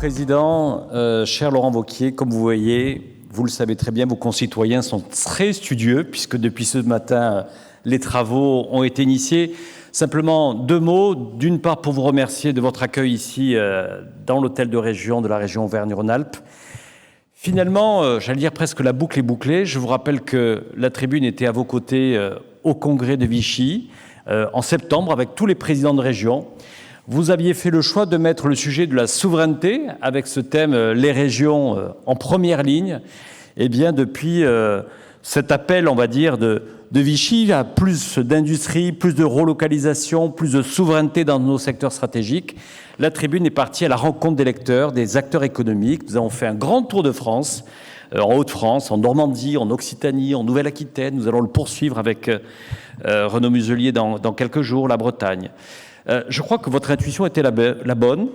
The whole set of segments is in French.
Président, cher Laurent Wauquiez, comme vous voyez, vous le savez très bien, vos concitoyens sont très studieux puisque depuis ce matin, les travaux ont été initiés. Simplement deux mots, d'une part pour vous remercier de votre accueil ici dans l'hôtel de région de la région Auvergne-Rhône-Alpes. Finalement, j'allais dire presque la boucle est bouclée. Je vous rappelle que la tribune était à vos côtés au congrès de Vichy en septembre avec tous les présidents de région. Vous aviez fait le choix de mettre le sujet de la souveraineté avec ce thème les régions en première ligne. Eh bien, depuis cet appel, on va dire, de Vichy à plus d'industrie, plus de relocalisation, plus de souveraineté dans nos secteurs stratégiques, la tribune est partie à la rencontre des lecteurs, des acteurs économiques. Nous avons fait un grand tour de France, en Hauts-de-France, en Normandie, en Occitanie, en Nouvelle-Aquitaine. Nous allons le poursuivre avec Renaud Muselier dans quelques jours, la Bretagne. Je crois que votre intuition était la bonne.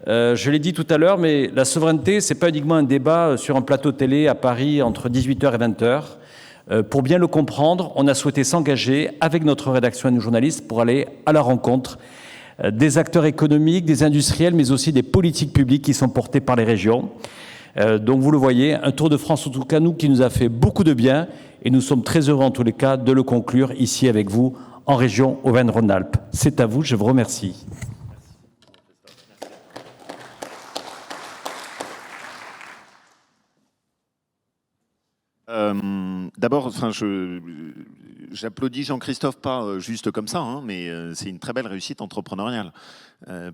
Je l'ai dit tout à l'heure, mais la souveraineté, ce n'est pas uniquement un débat sur un plateau télé à Paris entre 18h et 20h. Pour bien le comprendre, on a souhaité s'engager avec notre rédaction et nos journalistes pour aller à la rencontre des acteurs économiques, des industriels, mais aussi des politiques publiques qui sont portées par les régions. Donc vous le voyez, un tour de France, en tout cas nous, qui nous a fait beaucoup de bien et nous sommes très heureux en tous les cas de le conclure ici avec vous en région Auvergne-Rhône-Alpes. C'est à vous, je vous remercie. D'abord, j'applaudis Jean-Christophe pas juste comme ça, hein, mais c'est une très belle réussite entrepreneuriale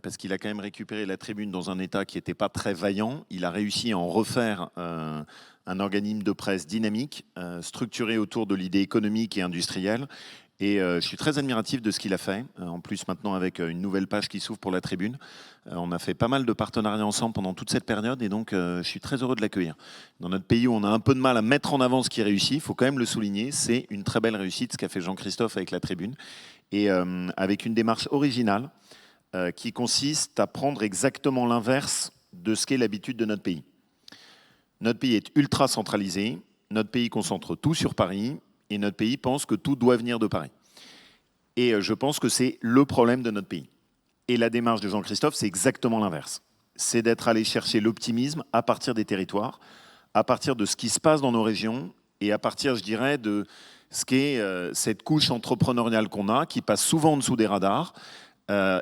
parce qu'il a quand même récupéré la tribune dans un état qui n'était pas très vaillant. Il a réussi à en refaire un organisme de presse dynamique, structuré autour de l'idée économique et industrielle. Et je suis très admiratif de ce qu'il a fait. En plus, maintenant, avec une nouvelle page qui s'ouvre pour la tribune, on a fait pas mal de partenariats ensemble pendant toute cette période. Et donc, je suis très heureux de l'accueillir. Dans notre pays où on a un peu de mal à mettre en avant ce qui réussit, il faut quand même le souligner. C'est une très belle réussite, ce qu'a fait Jean-Christophe avec la tribune. Et avec une démarche originale qui consiste à prendre exactement l'inverse de ce qu'est l'habitude de notre pays. Notre pays est ultra centralisé. Notre pays concentre tout sur Paris. Et notre pays pense que tout doit venir de Paris. Et je pense que c'est le problème de notre pays. Et la démarche de Jean-Christophe, c'est exactement l'inverse. C'est d'être allé chercher l'optimisme à partir des territoires, à partir de ce qui se passe dans nos régions, et à partir, je dirais, de ce qu'est cette couche entrepreneuriale qu'on a, qui passe souvent en dessous des radars,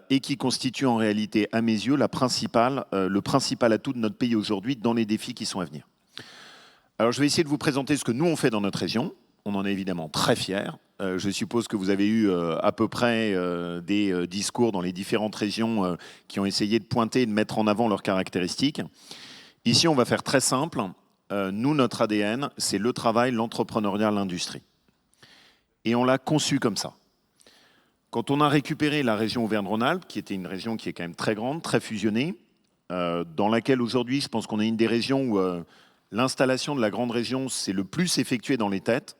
et qui constitue en réalité, à mes yeux, le principal atout de notre pays aujourd'hui dans les défis qui sont à venir. Alors je vais essayer de vous présenter ce que nous on fait dans notre région. On en est évidemment très fiers. Je suppose que vous avez eu à peu près des discours dans les différentes régions qui ont essayé de pointer et de mettre en avant leurs caractéristiques. Ici, on va faire très simple. Nous, notre ADN, c'est le travail, l'entrepreneuriat, l'industrie. Et on l'a conçu comme ça. Quand on a récupéré la région Auvergne-Rhône-Alpes, qui était une région qui est quand même très grande, très fusionnée, dans laquelle aujourd'hui, je pense qu'on est une des régions où l'installation de la grande région s'est le plus effectuée dans les têtes,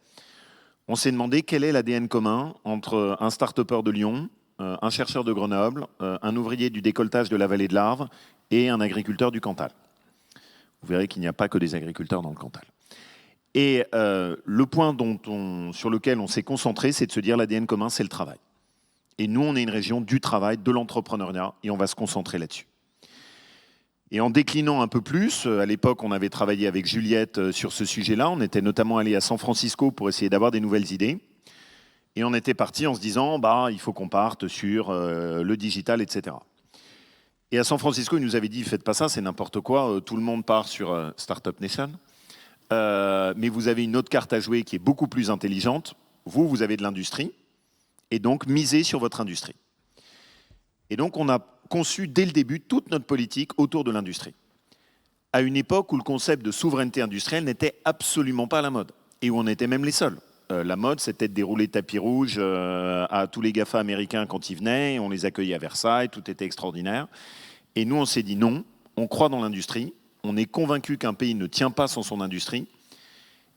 on s'est demandé quel est l'ADN commun entre un start-upper de Lyon, un chercheur de Grenoble, un ouvrier du décolletage de la vallée de l'Arve et un agriculteur du Cantal. Vous verrez qu'il n'y a pas que des agriculteurs dans le Cantal. Et le point sur lequel on s'est concentré, c'est de se dire l'ADN commun, c'est le travail. Et nous, on est une région du travail, de l'entrepreneuriat, et on va se concentrer là-dessus. Et en déclinant un peu plus, à l'époque, on avait travaillé avec Juliette sur ce sujet-là. On était notamment allé à San Francisco pour essayer d'avoir des nouvelles idées. Et on était parti en se disant, il faut qu'on parte sur le digital, etc. Et à San Francisco, ils nous avaient dit, faites pas ça, c'est n'importe quoi. Tout le monde part sur Startup Nation. Mais vous avez une autre carte à jouer qui est beaucoup plus intelligente. Vous avez de l'industrie. Et donc, misez sur votre industrie. Et donc, on a conçu dès le début toute notre politique autour de l'industrie. À une époque où le concept de souveraineté industrielle n'était absolument pas à la mode et où on était même les seuls. La mode, c'était de dérouler tapis rouge à tous les GAFA américains quand ils venaient, on les accueillait à Versailles, tout était extraordinaire. Et nous, on s'est dit non, on croit dans l'industrie, on est convaincu qu'un pays ne tient pas sans son industrie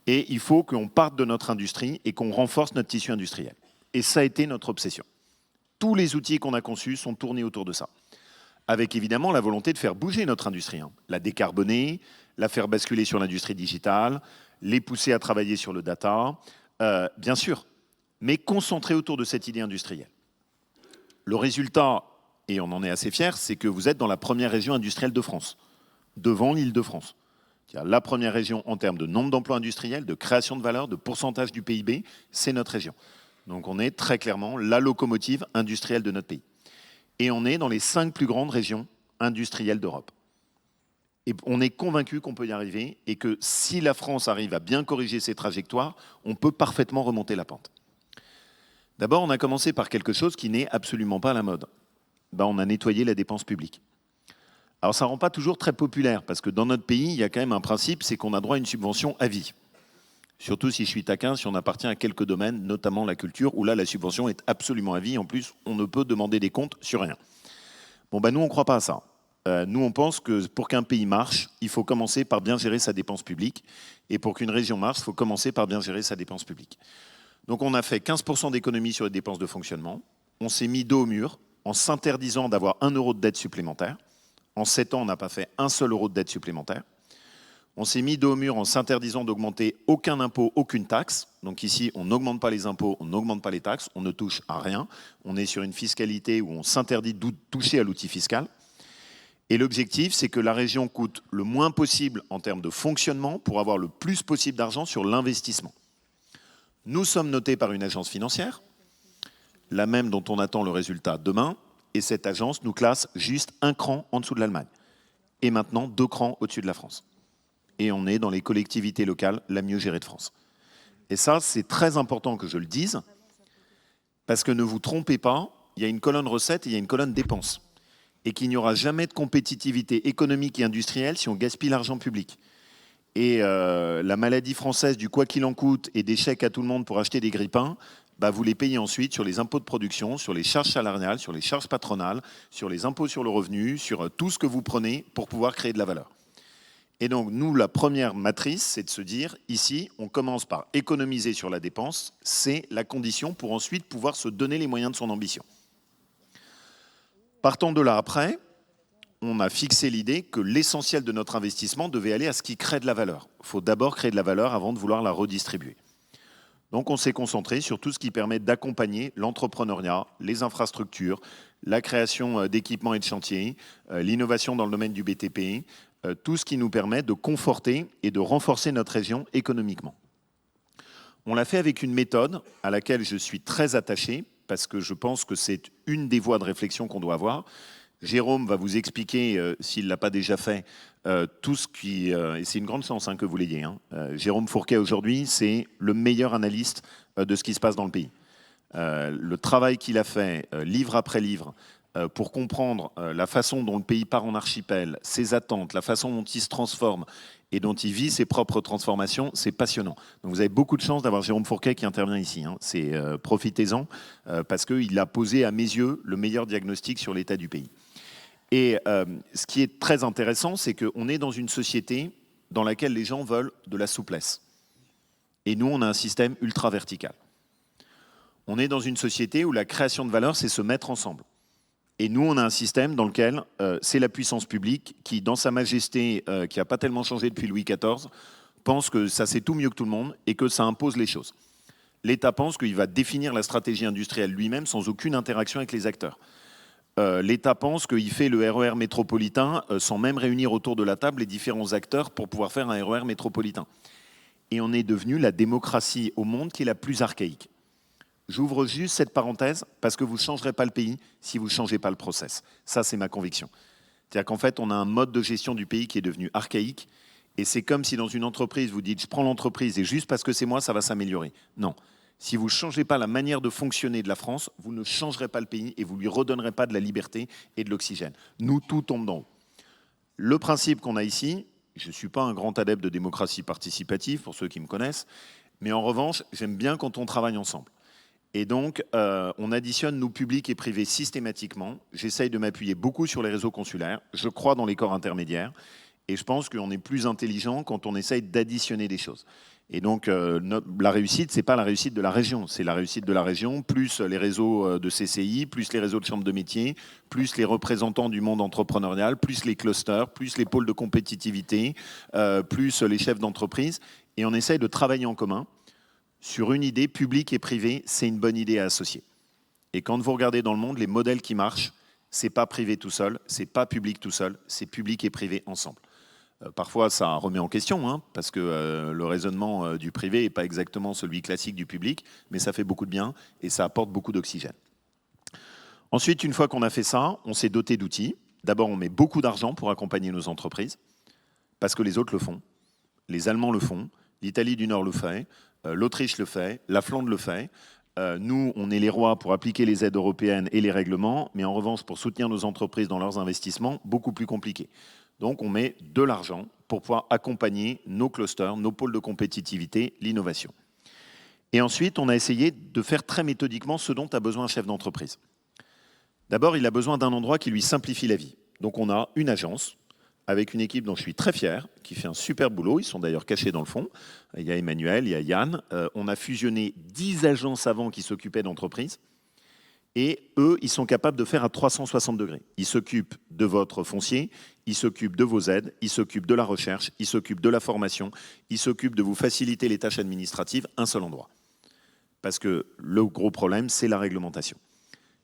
et il faut qu'on parte de notre industrie et qu'on renforce notre tissu industriel. Et ça a été notre obsession. Tous les outils qu'on a conçus sont tournés autour de ça. Avec évidemment la volonté de faire bouger notre industrie, la décarboner, la faire basculer sur l'industrie digitale, les pousser à travailler sur le data, bien sûr, mais concentré autour de cette idée industrielle. Le résultat, et on en est assez fiers, c'est que vous êtes dans la première région industrielle de France. devant l'Île-de-France. C'est-à-dire la première région en termes de nombre d'emplois industriels, de création de valeur, de pourcentage du PIB, c'est notre région. Donc on est très clairement la locomotive industrielle de notre pays. Et on est dans les 5 plus grandes régions industrielles d'Europe. Et on est convaincu qu'on peut y arriver et que si la France arrive à bien corriger ses trajectoires, on peut parfaitement remonter la pente. D'abord, on a commencé par quelque chose qui n'est absolument pas à la mode. On a nettoyé la dépense publique. Alors ça ne rend pas toujours très populaire, parce que dans notre pays, il y a quand même un principe, c'est qu'on a droit à une subvention à vie. Surtout si je suis taquin, si on appartient à quelques domaines, notamment la culture, où là, la subvention est absolument à vie. En plus, on ne peut demander des comptes sur rien. Nous, on ne croit pas à ça. Nous, on pense que pour qu'un pays marche, il faut commencer par bien gérer sa dépense publique. Et pour qu'une région marche, il faut commencer par bien gérer sa dépense publique. Donc on a fait 15% d'économie sur les dépenses de fonctionnement. On s'est mis dos au mur en s'interdisant d'avoir 1 euro de dette supplémentaire. En 7 ans, on n'a pas fait un seul euro de dette supplémentaire. On s'est mis dos au mur en s'interdisant d'augmenter aucun impôt, aucune taxe. Donc ici, on n'augmente pas les impôts, on n'augmente pas les taxes, on ne touche à rien. On est sur une fiscalité où on s'interdit de toucher à l'outil fiscal. Et l'objectif, c'est que la région coûte le moins possible en termes de fonctionnement pour avoir le plus possible d'argent sur l'investissement. Nous sommes notés par une agence financière, la même dont on attend le résultat demain, et cette agence nous classe juste 1 cran en dessous de l'Allemagne. Et maintenant, 2 crans au-dessus de la France. Et on est dans les collectivités locales la mieux gérée de France. Et ça, c'est très important que je le dise, parce que ne vous trompez pas, il y a une colonne recettes et il y a une colonne dépenses. Et qu'il n'y aura jamais de compétitivité économique et industrielle si on gaspille l'argent public. Et la maladie française du quoi qu'il en coûte et des chèques à tout le monde pour acheter des grille-pains, vous les payez ensuite sur les impôts de production, sur les charges salariales, sur les charges patronales, sur les impôts sur le revenu, sur tout ce que vous prenez pour pouvoir créer de la valeur. Et donc, nous, la première matrice, c'est de se dire, ici, on commence par économiser sur la dépense, c'est la condition pour ensuite pouvoir se donner les moyens de son ambition. Partant de là après, on a fixé l'idée que l'essentiel de notre investissement devait aller à ce qui crée de la valeur. Il faut d'abord créer de la valeur avant de vouloir la redistribuer. Donc on s'est concentré sur tout ce qui permet d'accompagner l'entrepreneuriat, les infrastructures, la création d'équipements et de chantiers, l'innovation dans le domaine du BTP, tout ce qui nous permet de conforter et de renforcer notre région économiquement. On l'a fait avec une méthode à laquelle je suis très attaché, parce que je pense que c'est une des voies de réflexion qu'on doit avoir. Jérôme va vous expliquer, s'il ne l'a pas déjà fait, tout ce qui... et c'est une grande chance que vous l'ayez. Jérôme Fourquet, aujourd'hui, c'est le meilleur analyste de ce qui se passe dans le pays. Le travail qu'il a fait, livre après livre, pour comprendre la façon dont le pays part en archipel, ses attentes, la façon dont il se transforme et dont il vit ses propres transformations, c'est passionnant. Donc vous avez beaucoup de chance d'avoir Jérôme Fourquet qui intervient ici. Profitez-en, parce qu'il a posé à mes yeux le meilleur diagnostic sur l'état du pays. Et ce qui est très intéressant, c'est qu'on est dans une société dans laquelle les gens veulent de la souplesse. Et nous, on a un système ultra vertical. On est dans une société où la création de valeur, c'est se mettre ensemble. Et nous, on a un système dans lequel c'est la puissance publique qui, dans sa majesté, qui n'a pas tellement changé depuis Louis XIV, pense que ça sait tout mieux que tout le monde et que ça impose les choses. L'État pense qu'il va définir la stratégie industrielle lui-même sans aucune interaction avec les acteurs. L'État pense qu'il fait le RER métropolitain sans même réunir autour de la table les différents acteurs pour pouvoir faire un RER métropolitain. Et on est devenu la démocratie au monde qui est la plus archaïque. J'ouvre juste cette parenthèse parce que vous ne changerez pas le pays si vous ne changez pas le process. Ça, c'est ma conviction. C'est-à-dire qu'en fait, on a un mode de gestion du pays qui est devenu archaïque et c'est comme si dans une entreprise, vous dites « je prends l'entreprise et juste parce que c'est moi, ça va s'améliorer ». Non. Si vous ne changez pas la manière de fonctionner de la France, vous ne changerez pas le pays et vous ne lui redonnerez pas de la liberté et de l'oxygène. Nous, tout tombe d'en haut. Le principe qu'on a ici, je ne suis pas un grand adepte de démocratie participative, pour ceux qui me connaissent, mais en revanche, j'aime bien quand on travaille ensemble. Et donc, on additionne nos publics et privés systématiquement. J'essaye de m'appuyer beaucoup sur les réseaux consulaires. Je crois dans les corps intermédiaires. Et je pense qu'on est plus intelligent quand on essaye d'additionner des choses. Et donc, la réussite, ce n'est pas la réussite de la région. C'est la réussite de la région, plus les réseaux de CCI, plus les réseaux de chambres de métiers, plus les représentants du monde entrepreneurial, plus les clusters, plus les pôles de compétitivité, plus les chefs d'entreprise. Et on essaye de travailler en commun sur une idée publique et privée, c'est une bonne idée à associer. Et quand vous regardez dans le monde, les modèles qui marchent, c'est pas privé tout seul, c'est pas public tout seul, c'est public et privé ensemble. Parfois, ça remet en question, hein, parce que le raisonnement du privé n'est pas exactement celui classique du public, mais ça fait beaucoup de bien et ça apporte beaucoup d'oxygène. Ensuite, une fois qu'on a fait ça, on s'est doté d'outils. D'abord, on met beaucoup d'argent pour accompagner nos entreprises, parce que les autres le font. Les Allemands le font, l'Italie du Nord le fait, l'Autriche le fait, la Flandre le fait. Nous, on est les rois pour appliquer les aides européennes et les règlements, mais en revanche, pour soutenir nos entreprises dans leurs investissements, beaucoup plus compliqué. Donc, on met de l'argent pour pouvoir accompagner nos clusters, nos pôles de compétitivité, l'innovation. Et ensuite, on a essayé de faire très méthodiquement ce dont a besoin un chef d'entreprise. D'abord, il a besoin d'un endroit qui lui simplifie la vie. Donc, on a une agence avec une équipe dont je suis très fier, qui fait un super boulot. Ils sont d'ailleurs cachés dans le fond. Il y a Emmanuel, il y a Yann. On a fusionné 10 agences avant qui s'occupaient d'entreprises. Et eux, ils sont capables de faire à 360 degrés. Ils s'occupent de votre foncier, ils s'occupent de vos aides, ils s'occupent de la recherche, ils s'occupent de la formation, ils s'occupent de vous faciliter les tâches administratives, un seul endroit. Parce que le gros problème, c'est la réglementation.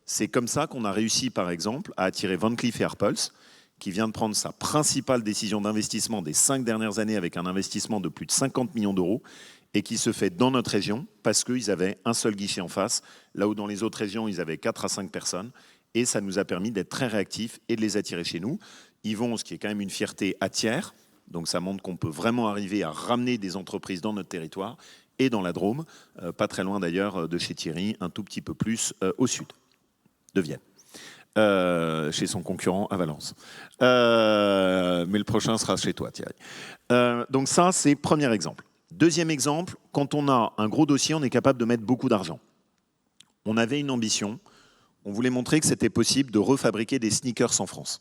C'est comme ça qu'on a réussi, par exemple, à attirer Van Cleef & Arpels, qui vient de prendre sa principale décision d'investissement des 5 dernières années avec un investissement de plus de 50 millions d'euros et qui se fait dans notre région parce qu'ils avaient un seul guichet en face, là où dans les autres régions, ils avaient 4 à 5 personnes. Et ça nous a permis d'être très réactifs et de les attirer chez nous. Ils vont, ce qui est quand même une fierté à tiers, donc ça montre qu'on peut vraiment arriver à ramener des entreprises dans notre territoire et dans la Drôme, pas très loin d'ailleurs de chez Thierry, un tout petit peu plus au sud de Vienne. Chez son concurrent à Valence. Mais le prochain sera chez toi, Thierry. Donc ça, c'est le premier exemple. Deuxième exemple, quand on a un gros dossier, on est capable de mettre beaucoup d'argent. On avait une ambition, on voulait montrer que c'était possible de refabriquer des sneakers en France.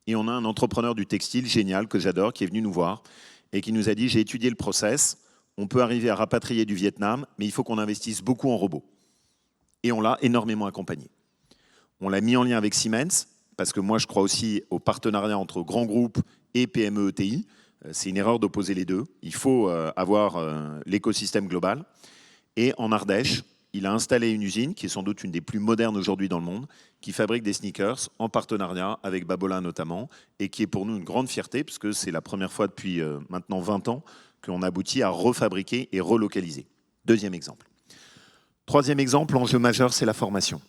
Et on a un entrepreneur du textile génial, que j'adore, qui est venu nous voir et qui nous a dit « J'ai étudié le process, on peut arriver à rapatrier du Vietnam, mais il faut qu'on investisse beaucoup en robots. » Et on l'a énormément accompagné. On l'a mis en lien avec Siemens, parce que moi, je crois aussi au partenariat entre grands groupes et PME ETI. C'est une erreur d'opposer les deux. Il faut avoir l'écosystème global. Et en Ardèche, il a installé une usine, qui est sans doute une des plus modernes aujourd'hui dans le monde, qui fabrique des sneakers en partenariat avec Babolat notamment, et qui est pour nous une grande fierté, parce que c'est la première fois depuis maintenant 20 ans qu'on aboutit à refabriquer et relocaliser. Deuxième exemple. Troisième exemple, l'enjeu majeur, c'est la formation.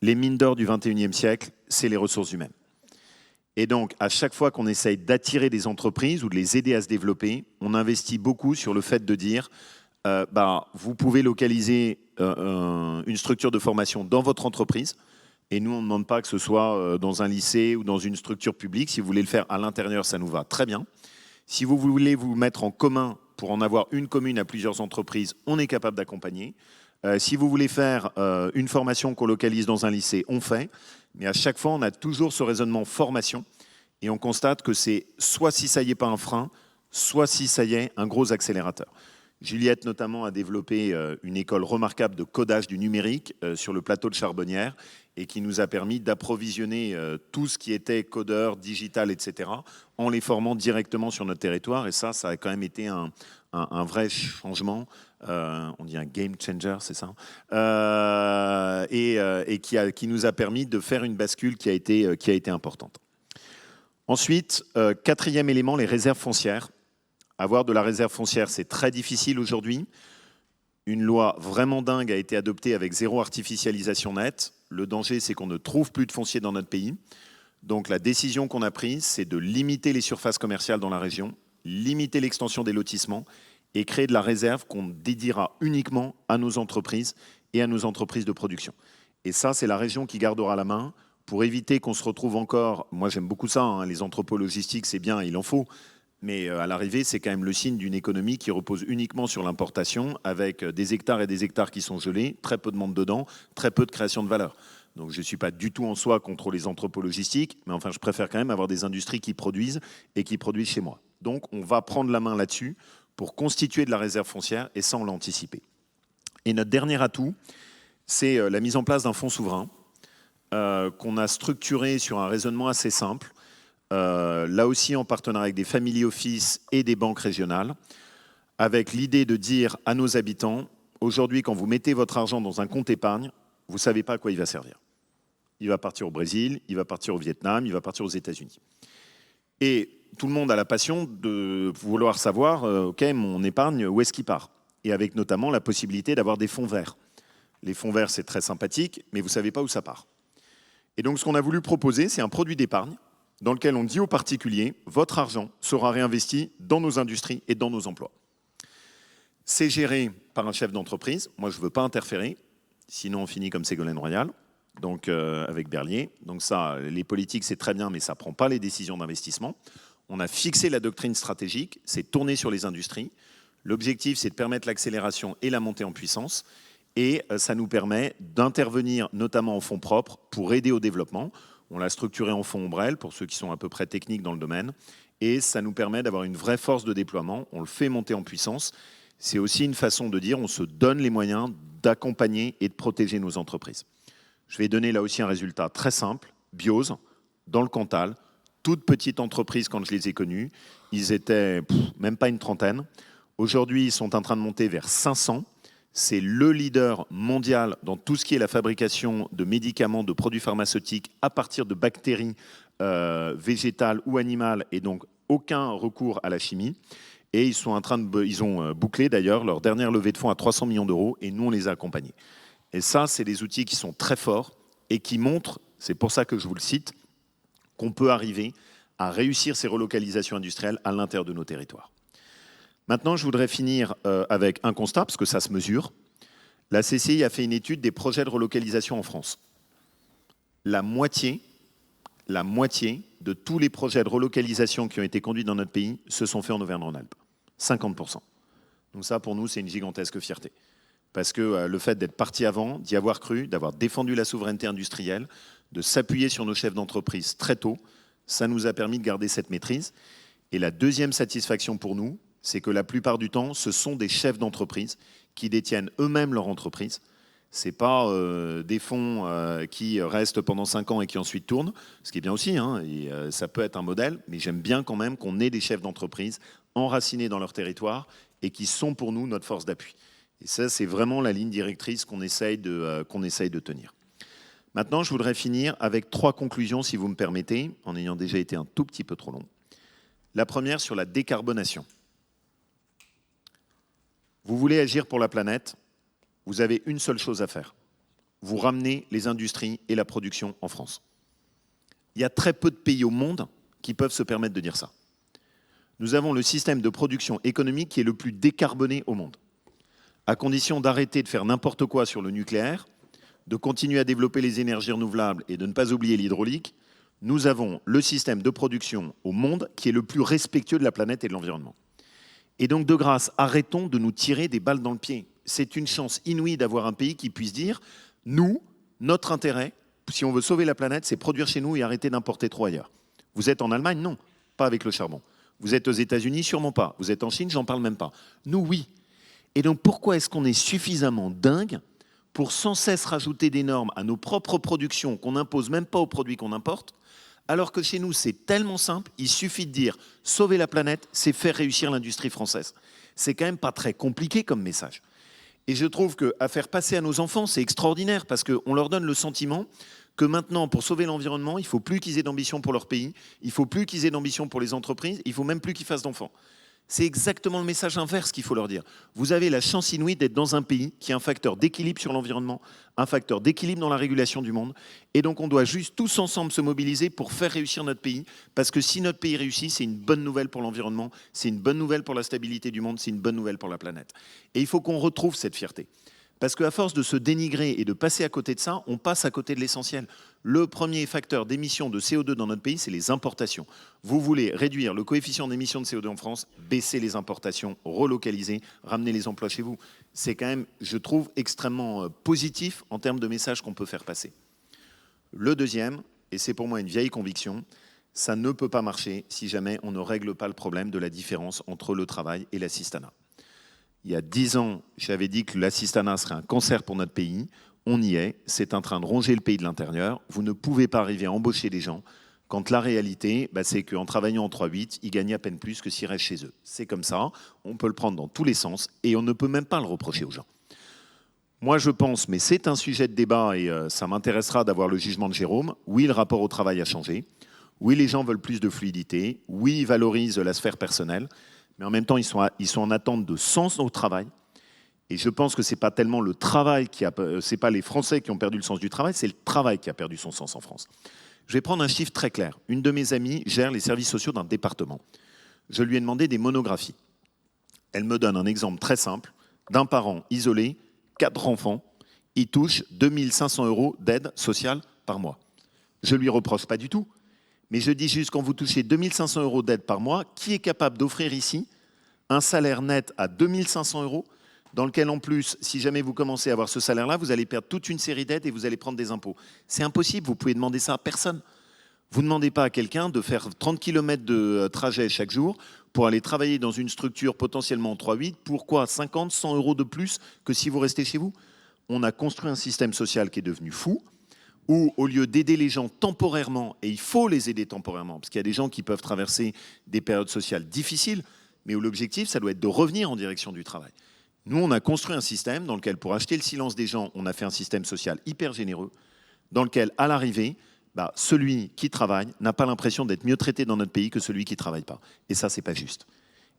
Les mines d'or du 21e siècle, c'est les ressources humaines. Et donc, à chaque fois qu'on essaye d'attirer des entreprises ou de les aider à se développer, on investit beaucoup sur le fait de dire vous pouvez localiser une structure de formation dans votre entreprise. Et nous, on ne demande pas que ce soit dans un lycée ou dans une structure publique. Si vous voulez le faire à l'intérieur, ça nous va très bien. Si vous voulez vous mettre en commun pour en avoir une commune à plusieurs entreprises, on est capable d'accompagner. Si vous voulez faire une formation qu'on localise dans un lycée, on fait. Mais à chaque fois, on a toujours ce raisonnement formation. Et on constate que c'est soit si ça y est pas un frein, soit si ça y est un gros accélérateur. Juliette notamment a développé une école remarquable de codage du numérique sur le plateau de Charbonnières et qui nous a permis d'approvisionner tout ce qui était codeur, digital, etc. en les formant directement sur notre territoire. Et ça a quand même été un vrai changement. On dit un game changer, c'est ça, et qui nous a permis de faire une bascule qui a été importante. Ensuite, quatrième élément, les réserves foncières. Avoir de la réserve foncière, c'est très difficile aujourd'hui. Une loi vraiment dingue a été adoptée avec zéro artificialisation nette. Le danger, c'est qu'on ne trouve plus de foncier dans notre pays. Donc la décision qu'on a prise, c'est de limiter les surfaces commerciales dans la région, limiter l'extension des lotissements et créer de la réserve qu'on dédiera uniquement à nos entreprises et à nos entreprises de production. Et ça, c'est la région qui gardera la main pour éviter qu'on se retrouve encore... Moi, j'aime beaucoup ça, hein, les entrepôts logistiques, c'est bien, il en faut. Mais à l'arrivée, c'est quand même le signe d'une économie qui repose uniquement sur l'importation, avec des hectares et des hectares qui sont gelés, très peu de monde dedans, très peu de création de valeur. Donc je ne suis pas du tout en soi contre les entrepôts logistiques, mais enfin je préfère quand même avoir des industries qui produisent et qui produisent chez moi. Donc on va prendre la main là-dessus pour constituer de la réserve foncière, et ça on l'a anticipé. Et notre dernier atout, c'est la mise en place d'un fonds souverain qu'on a structuré sur un raisonnement assez simple, là aussi en partenariat avec des family office et des banques régionales, avec l'idée de dire à nos habitants, aujourd'hui quand vous mettez votre argent dans un compte épargne, vous ne savez pas à quoi il va servir. Il va partir au Brésil, il va partir au Vietnam, il va partir aux États-Unis. Et tout le monde a la passion de vouloir savoir, OK, mon épargne, où est-ce qu'il part? Et avec notamment la possibilité d'avoir des fonds verts. Les fonds verts, c'est très sympathique, mais vous ne savez pas où ça part. Et donc, ce qu'on a voulu proposer, c'est un produit d'épargne dans lequel on dit aux particuliers, votre argent sera réinvesti dans nos industries et dans nos emplois. C'est géré par un chef d'entreprise. Moi, je ne veux pas interférer, sinon on finit comme Ségolène Royal, donc avec Berlier. Donc ça, les politiques, c'est très bien, mais ça ne prend pas les décisions d'investissement. On a fixé la doctrine stratégique, c'est tourner sur les industries. L'objectif, c'est de permettre l'accélération et la montée en puissance. Et ça nous permet d'intervenir notamment en fonds propres pour aider au développement. On l'a structuré en fonds ombrelle pour ceux qui sont à peu près techniques dans le domaine. Et ça nous permet d'avoir une vraie force de déploiement. On le fait monter en puissance. C'est aussi une façon de dire on se donne les moyens d'accompagner et de protéger nos entreprises. Je vais donner là aussi un résultat très simple. Biose, dans le Cantal, toute petite entreprise quand je les ai connus. Ils étaient même pas une trentaine. Aujourd'hui, ils sont en train de monter vers 500. C'est le leader mondial dans tout ce qui est la fabrication de médicaments, de produits pharmaceutiques à partir de bactéries végétales ou animales et donc aucun recours à la chimie. Et ils ont bouclé d'ailleurs leur dernière levée de fonds à 300 millions d'euros et nous on les a accompagnés. Et ça, c'est des outils qui sont très forts et qui montrent, c'est pour ça que je vous le cite, qu'on peut arriver à réussir ces relocalisations industrielles à l'intérieur de nos territoires. Maintenant, je voudrais finir avec un constat, parce que ça se mesure. La CCI a fait une étude des projets de relocalisation en France. La moitié de tous les projets de relocalisation qui ont été conduits dans notre pays se sont faits en Auvergne-Rhône-Alpes. 50%. Donc ça, pour nous, c'est une gigantesque fierté. Parce que le fait d'être parti avant, d'y avoir cru, d'avoir défendu la souveraineté industrielle, de s'appuyer sur nos chefs d'entreprise très tôt, ça nous a permis de garder cette maîtrise. Et la deuxième satisfaction pour nous, c'est que la plupart du temps, ce sont des chefs d'entreprise qui détiennent eux-mêmes leur entreprise. Ce n'est pas des fonds qui restent pendant 5 ans et qui ensuite tournent, ce qui est bien aussi, hein, et, ça peut être un modèle, mais j'aime bien quand même qu'on ait des chefs d'entreprise enracinés dans leur territoire et qui sont pour nous notre force d'appui. Et ça, c'est vraiment la ligne directrice qu'on essaye de tenir. Maintenant, je voudrais finir avec 3 conclusions, si vous me permettez, en ayant déjà été un tout petit peu trop long. La première sur la décarbonation. Vous voulez agir pour la planète, vous avez une seule chose à faire. Vous ramenez les industries et la production en France. Il y a très peu de pays au monde qui peuvent se permettre de dire ça. Nous avons le système de production économique qui est le plus décarboné au monde. À condition d'arrêter de faire n'importe quoi sur le nucléaire, de continuer à développer les énergies renouvelables et de ne pas oublier l'hydraulique, nous avons le système de production au monde qui est le plus respectueux de la planète et de l'environnement. Et donc, de grâce, arrêtons de nous tirer des balles dans le pied. C'est une chance inouïe d'avoir un pays qui puisse dire « Nous, notre intérêt, si on veut sauver la planète, c'est produire chez nous et arrêter d'importer trop ailleurs. » Vous êtes en Allemagne? Non, pas avec le charbon. Vous êtes aux États-Unis? Sûrement pas. Vous êtes en Chine? J'en parle même pas. Nous, oui. Et donc, pourquoi est-ce qu'on est suffisamment dingue pour sans cesse rajouter des normes à nos propres productions qu'on n'impose même pas aux produits qu'on importe, alors que chez nous, c'est tellement simple, il suffit de dire « sauver la planète, c'est faire réussir l'industrie française ». C'est quand même pas très compliqué comme message. Et je trouve qu'à faire passer à nos enfants, c'est extraordinaire, parce qu'on leur donne le sentiment que maintenant, pour sauver l'environnement, il ne faut plus qu'ils aient d'ambition pour leur pays, il ne faut plus qu'ils aient d'ambition pour les entreprises, il ne faut même plus qu'ils fassent d'enfants. C'est exactement le message inverse qu'il faut leur dire. Vous avez la chance inouïe d'être dans un pays qui est un facteur d'équilibre sur l'environnement, un facteur d'équilibre dans la régulation du monde. Et donc, on doit juste tous ensemble se mobiliser pour faire réussir notre pays. Parce que si notre pays réussit, c'est une bonne nouvelle pour l'environnement, c'est une bonne nouvelle pour la stabilité du monde, c'est une bonne nouvelle pour la planète. Et il faut qu'on retrouve cette fierté. Parce qu'à force de se dénigrer et de passer à côté de ça, on passe à côté de l'essentiel. Le premier facteur d'émission de CO2 dans notre pays, c'est les importations. Vous voulez réduire le coefficient d'émission de CO2 en France, baisser les importations, relocaliser, ramener les emplois chez vous. C'est quand même, je trouve, extrêmement positif en termes de messages qu'on peut faire passer. Le deuxième, et c'est pour moi une vieille conviction, ça ne peut pas marcher si jamais on ne règle pas le problème de la différence entre le travail et l'assistanat. Il y a 10 ans, j'avais dit que l'assistanat serait un cancer pour notre pays. On y est. C'est en train de ronger le pays de l'intérieur. Vous ne pouvez pas arriver à embaucher des gens quand la réalité, c'est qu'en travaillant en 3-8, ils gagnent à peine plus que s'ils restent chez eux. C'est comme ça. On peut le prendre dans tous les sens et on ne peut même pas le reprocher aux gens. Moi, je pense, mais c'est un sujet de débat et ça m'intéressera d'avoir le jugement de Jérôme. Oui, le rapport au travail a changé. Oui, les gens veulent plus de fluidité. Oui, ils valorisent la sphère personnelle. Mais en même temps, ils sont en attente de sens au travail. Et je pense que ce n'est pas tellement le travail c'est pas les Français qui ont perdu le sens du travail, c'est le travail qui a perdu son sens en France. Je vais prendre un chiffre très clair. Une de mes amies gère les services sociaux d'un département. Je lui ai demandé des monographies. Elle me donne un exemple très simple d'un parent isolé, 4 enfants, il touche 2 500 € d'aide sociale par mois. Je ne lui reproche pas du tout, mais je dis juste quand vous touchez 2 500 € d'aide par mois, qui est capable d'offrir ici un salaire net à 2 500 € dans lequel, en plus, si jamais vous commencez à avoir ce salaire-là, vous allez perdre toute une série d'aides et vous allez prendre des impôts. C'est impossible, vous pouvez demander ça à personne. Vous ne demandez pas à quelqu'un de faire 30 km de trajet chaque jour pour aller travailler dans une structure potentiellement en 3-8. Pourquoi 50, 100 € de plus que si vous restez chez vous? On a construit un système social qui est devenu fou, où au lieu d'aider les gens temporairement, et il faut les aider temporairement, parce qu'il y a des gens qui peuvent traverser des périodes sociales difficiles, mais où l'objectif, ça doit être de revenir en direction du travail. Nous, on a construit un système dans lequel, pour acheter le silence des gens, on a fait un système social hyper généreux, dans lequel, à l'arrivée, celui qui travaille n'a pas l'impression d'être mieux traité dans notre pays que celui qui ne travaille pas. Et ça, c'est pas juste.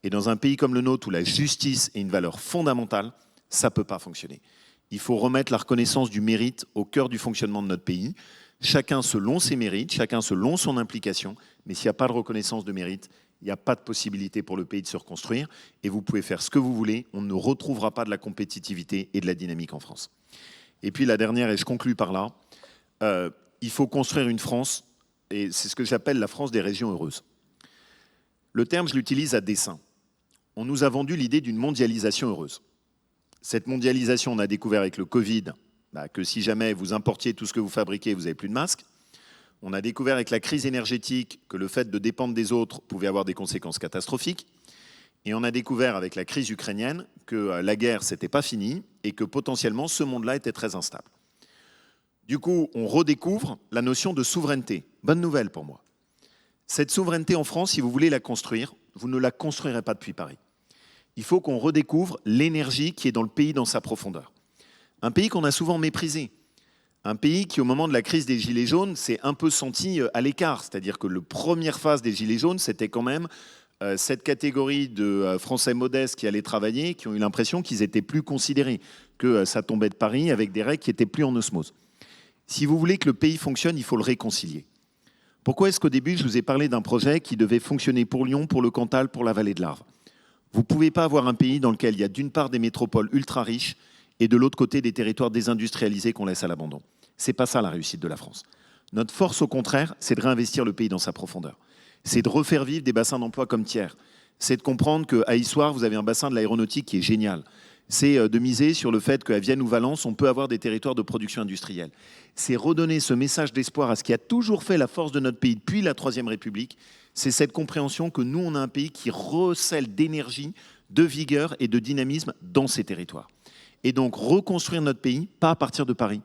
Et dans un pays comme le nôtre, où la justice est une valeur fondamentale, ça ne peut pas fonctionner. Il faut remettre la reconnaissance du mérite au cœur du fonctionnement de notre pays. Chacun selon ses mérites, chacun selon son implication. Mais s'il n'y a pas de reconnaissance de mérite, il n'y a pas de possibilité pour le pays de se reconstruire. Et vous pouvez faire ce que vous voulez, on ne retrouvera pas de la compétitivité et de la dynamique en France. Et puis la dernière, et je conclus par là, il faut construire une France, et c'est ce que j'appelle la France des régions heureuses. Le terme, je l'utilise à dessein. On nous a vendu l'idée d'une mondialisation heureuse. Cette mondialisation, on a découvert avec le Covid que si jamais vous importiez tout ce que vous fabriquez, vous n'avez plus de masques. On a découvert avec la crise énergétique que le fait de dépendre des autres pouvait avoir des conséquences catastrophiques. Et on a découvert avec la crise ukrainienne que la guerre, ce n'était pas fini et que potentiellement, ce monde-là était très instable. Du coup, on redécouvre la notion de souveraineté. Bonne nouvelle pour moi. Cette souveraineté en France, si vous voulez la construire, vous ne la construirez pas depuis Paris. Il faut qu'on redécouvre l'énergie qui est dans le pays dans sa profondeur. Un pays qu'on a souvent méprisé. Un pays qui, au moment de la crise des Gilets jaunes, s'est un peu senti à l'écart. C'est-à-dire que la première phase des Gilets jaunes, c'était quand même cette catégorie de Français modestes qui allaient travailler, qui ont eu l'impression qu'ils étaient plus considérés, que ça tombait de Paris avec des règles qui n'étaient plus en osmose. Si vous voulez que le pays fonctionne, il faut le réconcilier. Pourquoi est-ce qu'au début, je vous ai parlé d'un projet qui devait fonctionner pour Lyon, pour le Cantal, pour la vallée de l'Arve? Vous ne pouvez pas avoir un pays dans lequel il y a d'une part des métropoles ultra riches et de l'autre côté des territoires désindustrialisés qu'on laisse à l'abandon. Ce n'est pas ça la réussite de la France. Notre force, au contraire, c'est de réinvestir le pays dans sa profondeur. C'est de refaire vivre des bassins d'emploi comme Thiers. C'est de comprendre qu'à Issoire, vous avez un bassin de l'aéronautique qui est génial. C'est de miser sur le fait qu'à Vienne ou Valence, on peut avoir des territoires de production industrielle. C'est redonner ce message d'espoir à ce qui a toujours fait la force de notre pays depuis la Troisième République. C'est cette compréhension que nous, on a un pays qui recèle d'énergie, de vigueur et de dynamisme dans ces territoires. Et donc reconstruire notre pays, pas à partir de Paris,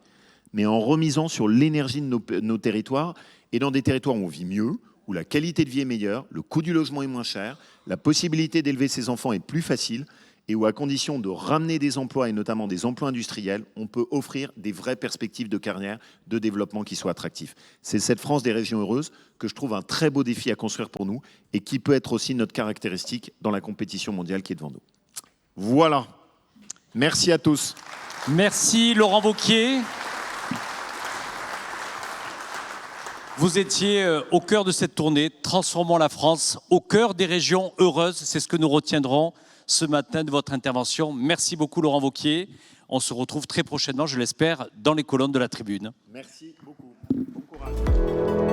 mais en remisant sur l'énergie de nos territoires et dans des territoires où on vit mieux, où la qualité de vie est meilleure, le coût du logement est moins cher, la possibilité d'élever ses enfants est plus facile et où, à condition de ramener des emplois et notamment des emplois industriels, on peut offrir des vraies perspectives de carrière, de développement qui soient attractifs. C'est cette France des régions heureuses que je trouve un très beau défi à construire pour nous et qui peut être aussi notre caractéristique dans la compétition mondiale qui est devant nous. Voilà. Merci à tous. Merci Laurent Wauquiez. Vous étiez au cœur de cette tournée, transformant la France au cœur des régions heureuses. C'est ce que nous retiendrons ce matin de votre intervention. Merci beaucoup Laurent Wauquiez. On se retrouve très prochainement, je l'espère, dans les colonnes de la Tribune. Merci beaucoup. Bon courage.